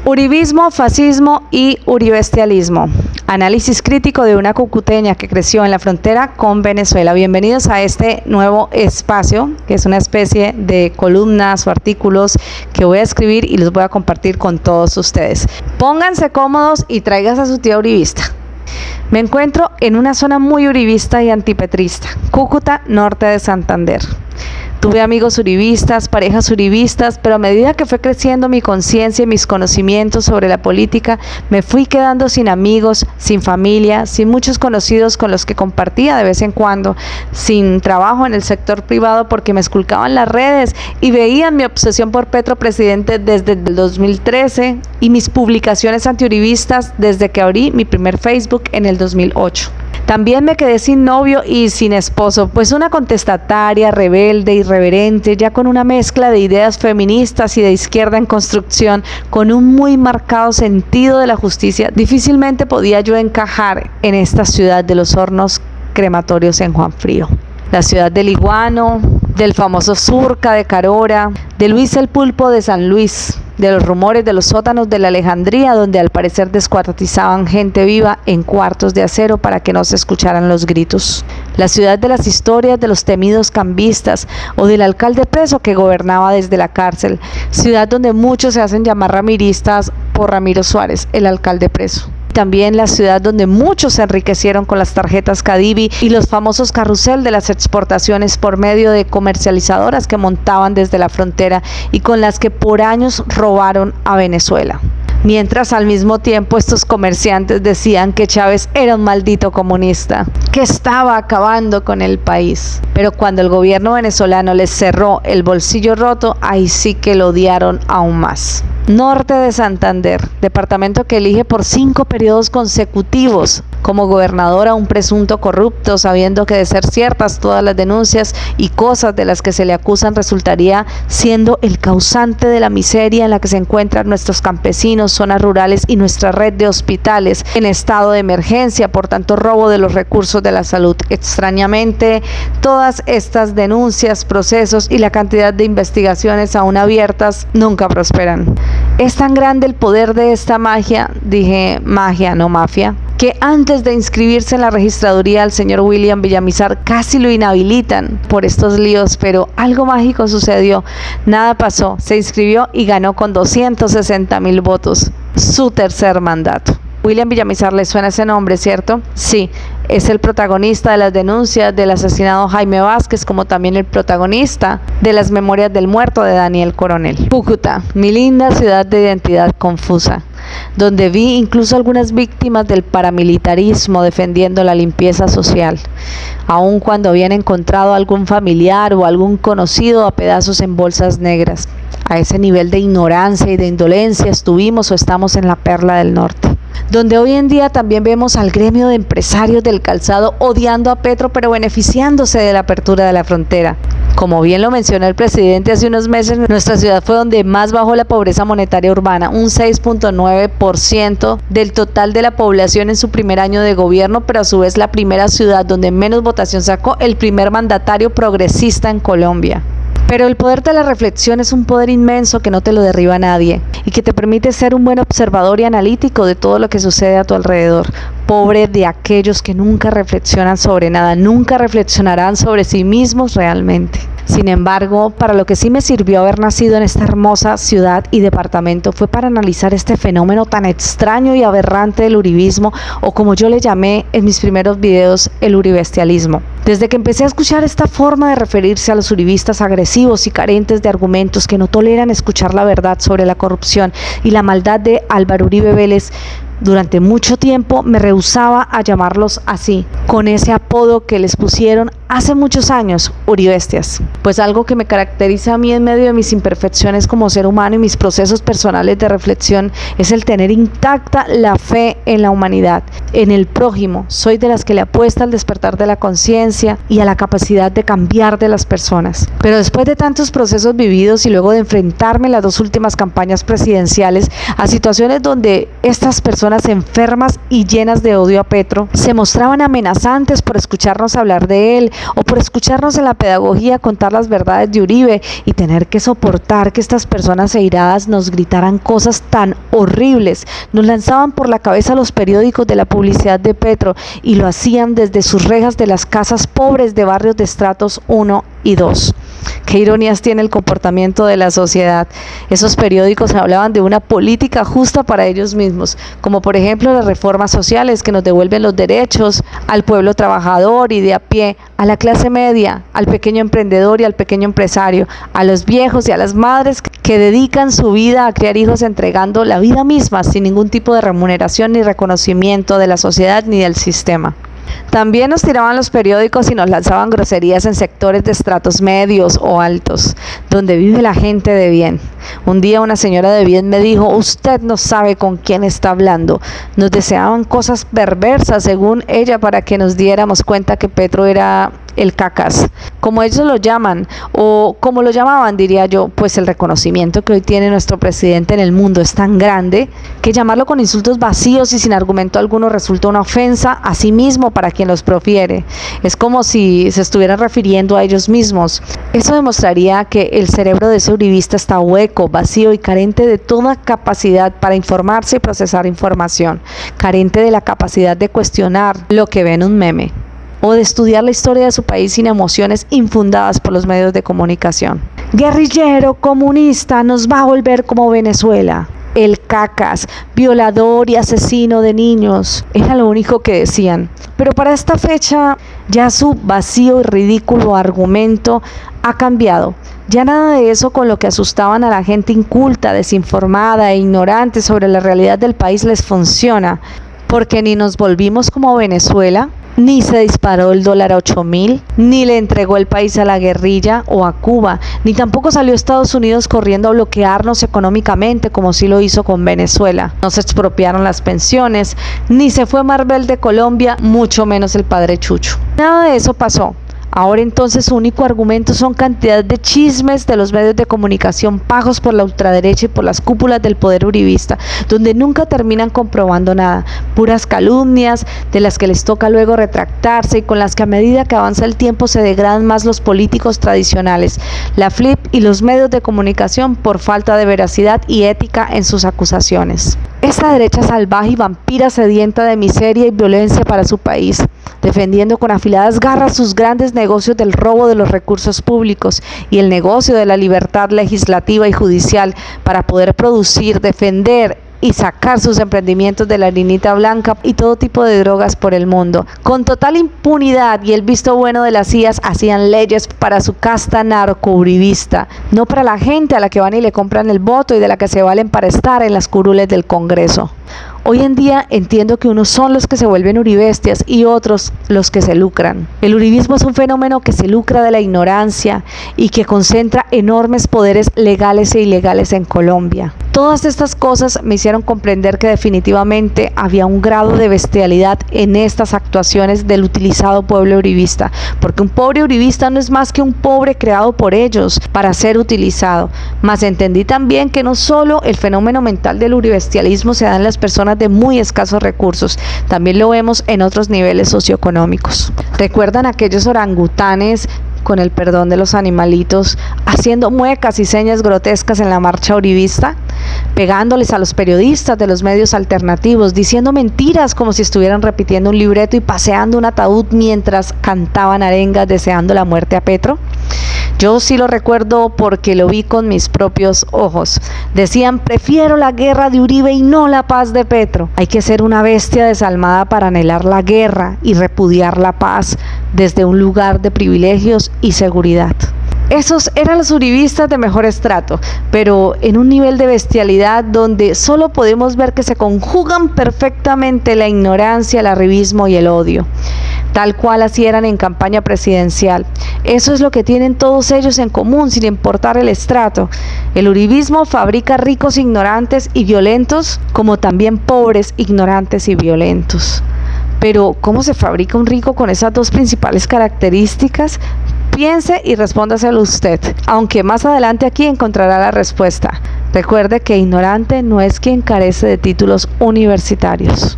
Uribismo, fascismo y uribestialismo. Análisis crítico de una cucuteña que creció en la frontera con Venezuela. Bienvenidos a este nuevo espacio, que es una especie de columnas o artículos que voy a escribir y los voy a compartir con todos ustedes. Pónganse cómodos y traigas a su tía uribista. Me encuentro en una zona muy uribista y antipetrista, Cúcuta, norte de Santander. Tuve amigos uribistas, parejas uribistas, pero a medida que fue creciendo mi conciencia y mis conocimientos sobre la política, me fui quedando sin amigos, sin familia, sin muchos conocidos con los que compartía de vez en cuando, sin trabajo en el sector privado porque me esculcaban las redes y veían mi obsesión por Petro presidente desde el 2013 y mis publicaciones antiuribistas desde que abrí mi primer Facebook en el 2008. También me quedé sin novio y sin esposo, pues una contestataria, rebelde, irreverente, ya con una mezcla de ideas feministas y de izquierda en construcción, con un muy marcado sentido de la justicia, difícilmente podía yo encajar en esta ciudad de los hornos crematorios en Juan Frío. La ciudad del iguano, del famoso Surca de Carora, de Luis el Pulpo de San Luis, de los rumores de los sótanos de la Alejandría, donde al parecer descuartizaban gente viva en cuartos de acero para que no se escucharan los gritos. La ciudad de las historias de los temidos cambistas o del alcalde preso que gobernaba desde la cárcel. Ciudad donde muchos se hacen llamar ramiristas por Ramiro Suárez, el alcalde preso. También la ciudad donde muchos se enriquecieron con las tarjetas Cadivi y los famosos carrusel de las exportaciones por medio de comercializadoras que montaban desde la frontera y con las que por años robaron a Venezuela. Mientras al mismo tiempo estos comerciantes decían que Chávez era un maldito comunista, que estaba acabando con el país. Pero cuando el gobierno venezolano les cerró el bolsillo roto, ahí sí que lo odiaron aún más. Norte de Santander, departamento que elige por 5 periodos consecutivos como gobernador a un presunto corrupto, sabiendo que de ser ciertas todas las denuncias y cosas de las que se le acusan resultaría siendo el causante de la miseria en la que se encuentran nuestros campesinos, zonas rurales y nuestra red de hospitales en estado de emergencia, por tanto robo de los recursos de la salud. Extrañamente, todas estas denuncias, procesos y la cantidad de investigaciones aún abiertas nunca prosperan. Es tan grande el poder de esta magia, dije magia, no mafia, que antes de inscribirse en la registraduría al señor William Villamizar casi lo inhabilitan por estos líos, pero algo mágico sucedió, nada pasó, se inscribió y ganó con 260,000 votos, su tercer mandato. William Villamizar, ¿le suena ese nombre, cierto? Sí, es el protagonista de las denuncias del asesinado Jaime Vázquez, como también el protagonista de las memorias del muerto de Daniel Coronel. Cúcuta, mi linda ciudad de identidad confusa, donde vi incluso algunas víctimas del paramilitarismo defendiendo la limpieza social, aun cuando habían encontrado algún familiar o algún conocido a pedazos en bolsas negras. A ese nivel de ignorancia y de indolencia estuvimos o estamos en la Perla del Norte, donde hoy en día también vemos al gremio de empresarios del calzado odiando a Petro pero beneficiándose de la apertura de la frontera. Como bien lo mencionó el presidente hace unos meses, nuestra ciudad fue donde más bajó la pobreza monetaria urbana, un 6.9% del total de la población en su primer año de gobierno, pero a su vez la primera ciudad donde menos votación sacó el primer mandatario progresista en Colombia. Pero el poder de la reflexión es un poder inmenso que no te lo derriba nadie y que te permite ser un buen observador y analítico de todo lo que sucede a tu alrededor. Pobre de aquellos que nunca reflexionan sobre nada, nunca reflexionarán sobre sí mismos realmente. Sin embargo, para lo que sí me sirvió haber nacido en esta hermosa ciudad y departamento fue para analizar este fenómeno tan extraño y aberrante del uribismo, o como yo le llamé en mis primeros videos, el uribestialismo. Desde que empecé a escuchar esta forma de referirse a los uribistas agresivos y carentes de argumentos que no toleran escuchar la verdad sobre la corrupción y la maldad de Álvaro Uribe Vélez, durante mucho tiempo me rehusaba a llamarlos así, con ese apodo que les pusieron hace muchos años, uribestias. Pues algo que me caracteriza a mí en medio de mis imperfecciones como ser humano y mis procesos personales de reflexión es el tener intacta la fe en la humanidad, en el prójimo. Soy de las que le apuesta al despertar de la conciencia y a la capacidad de cambiar de las personas. Pero después de tantos procesos vividos y luego de enfrentarme en las 2 últimas campañas presidenciales a situaciones donde estas personas enfermas y llenas de odio a Petro se mostraban amenazantes por escucharnos hablar de él, o por escucharnos en la pedagogía contar las verdades de Uribe y tener que soportar que estas personas airadas nos gritaran cosas tan horribles. Nos lanzaban por la cabeza los periódicos de la publicidad de Petro y lo hacían desde sus rejas de las casas pobres de barrios de estratos 1 y 2. Qué ironías tiene el comportamiento de la sociedad. Esos periódicos hablaban de una política justa para ellos mismos, como por ejemplo las reformas sociales que nos devuelven los derechos al pueblo trabajador y de a pie, a la clase media, al pequeño emprendedor y al pequeño empresario, a los viejos y a las madres que dedican su vida a criar hijos entregando la vida misma sin ningún tipo de remuneración ni reconocimiento de la sociedad ni del sistema. También nos tiraban los periódicos y nos lanzaban groserías en sectores de estratos medios o altos, donde vive la gente de bien. Un día una señora de bien me dijo: usted no sabe con quién está hablando. Nos deseaban cosas perversas, según ella, para que nos diéramos cuenta que Petro era el cacas, como ellos lo llaman, o como lo llamaban, diría yo, pues el reconocimiento que hoy tiene nuestro presidente en el mundo es tan grande que llamarlo con insultos vacíos y sin argumento alguno resulta una ofensa a sí mismo para quien los profiere. Es como si se estuvieran refiriendo a ellos mismos. Eso demostraría que el cerebro de ese uribista está hueco, vacío y carente de toda capacidad para informarse y procesar información, carente de la capacidad de cuestionar lo que ve en un meme, o de estudiar la historia de su país sin emociones infundadas por los medios de comunicación. Guerrillero comunista nos va a volver como Venezuela. El cacas, violador y asesino de niños, era lo único que decían. Pero para esta fecha ya su vacío y ridículo argumento ha cambiado. Ya nada de eso con lo que asustaban a la gente inculta, desinformada e ignorante sobre la realidad del país les funciona, porque ni nos volvimos como Venezuela, ni se disparó el dólar a 8.000, ni le entregó el país a la guerrilla o a Cuba, ni tampoco salió Estados Unidos corriendo a bloquearnos económicamente como sí lo hizo con Venezuela. No se expropiaron las pensiones, ni se fue Marvel de Colombia, mucho menos el padre Chucho. Nada de eso pasó. Ahora entonces su único argumento son cantidad de chismes de los medios de comunicación pagos por la ultraderecha y por las cúpulas del poder uribista, donde nunca terminan comprobando nada, puras calumnias de las que les toca luego retractarse y con las que a medida que avanza el tiempo se degradan más los políticos tradicionales, la FLIP y los medios de comunicación por falta de veracidad y ética en sus acusaciones. Esta derecha salvaje y vampira sedienta de miseria y violencia para su país, defendiendo con afiladas garras sus grandes negocios del robo de los recursos públicos y el negocio de la libertad legislativa y judicial para poder producir, defender y sacar sus emprendimientos de la harinita blanca y todo tipo de drogas por el mundo. Con total impunidad y el visto bueno de las CIAs hacían leyes para su casta narco-uribista, no para la gente a la que van y le compran el voto y de la que se valen para estar en las curules del Congreso. Hoy en día entiendo que unos son los que se vuelven uribestias y otros los que se lucran. El uribismo es un fenómeno que se lucra de la ignorancia y que concentra enormes poderes legales e ilegales en Colombia. Todas estas cosas me hicieron comprender que definitivamente había un grado de bestialidad en estas actuaciones del utilizado pueblo uribista, porque un pobre uribista no es más que un pobre creado por ellos para ser utilizado. Mas entendí también que no solo el fenómeno mental del uribestialismo se da en las personas de muy escasos recursos, también lo vemos en otros niveles socioeconómicos. ¿Recuerdan aquellos orangutanes, con el perdón de los animalitos, haciendo muecas y señas grotescas en la marcha uribista, pegándoles a los periodistas de los medios alternativos, diciendo mentiras como si estuvieran repitiendo un libreto y paseando un ataúd mientras cantaban arengas deseando la muerte a Petro? Yo sí lo recuerdo porque lo vi con mis propios ojos. Decían: prefiero la guerra de Uribe y no la paz de Petro. Hay que ser una bestia desalmada para anhelar la guerra y repudiar la paz desde un lugar de privilegios y seguridad. Esos eran los uribistas de mejor estrato, pero en un nivel de bestialidad donde solo podemos ver que se conjugan perfectamente la ignorancia, el arribismo y el odio, tal cual así eran en campaña presidencial. Eso es lo que tienen todos ellos en común, sin importar el estrato. El uribismo fabrica ricos ignorantes y violentos, como también pobres, ignorantes y violentos. Pero, ¿cómo se fabrica un rico con esas dos principales características? Piense y respóndaselo usted, aunque más adelante aquí encontrará la respuesta. Recuerde que ignorante no es quien carece de títulos universitarios.